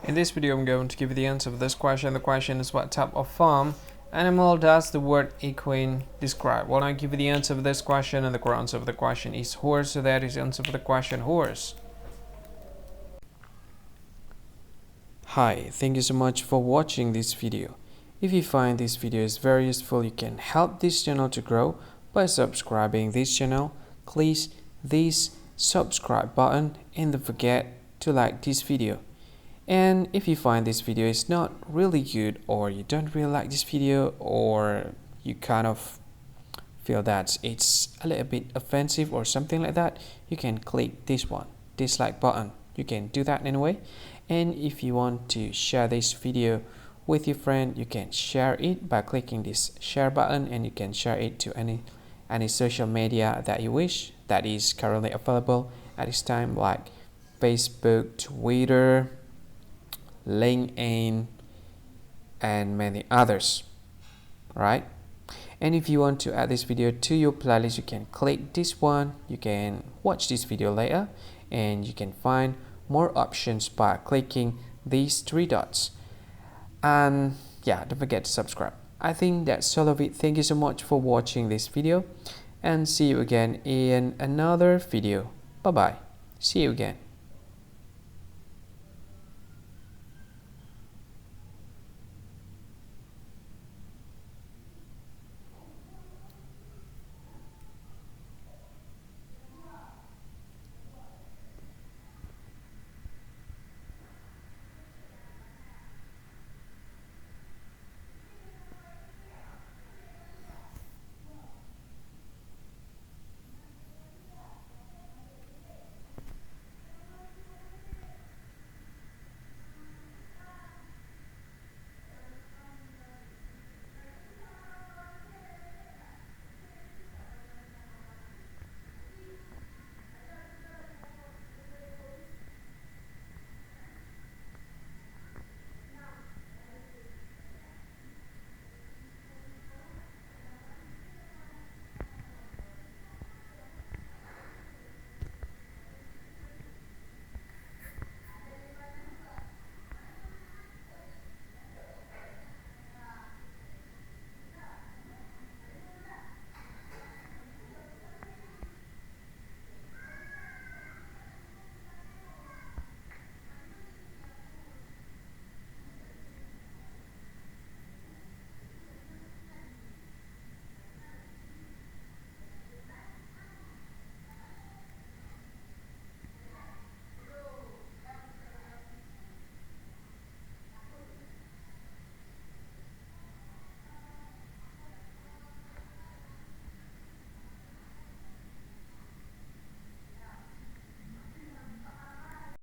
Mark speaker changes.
Speaker 1: In this video, I'm going to give you the answer of this question. The question is, what type of farm animal does the word equine describe? Well, I give you the answer of this question, and the correct answer of the question is horse. So that is the answer for the question, horse. Hi, thank you so much for watching this video. If you find this video is very useful, you can help this channel to grow by subscribing this channel. Please this subscribe button and don't forget to like this video. And if you find this video is not really good, or you don't really like this video, or you kind of feel that it's a little bit offensive or something like that, you can click this one, dislike button. You can do that anyway. And if you want to share this video with your friend, you can share it by clicking this share button, and you can share it to any social media that you wish that is currently available at this time, like Facebook, Twitter, LinkedIn, and many others, right? And if you want to add this video to your playlist, you can click this one. You can watch this video later, and you can find more options by clicking these three dots. And yeah, don't forget to subscribe. I think that's all of it. Thank you so much for watching this video, and see you again in another video. Bye bye. See you again.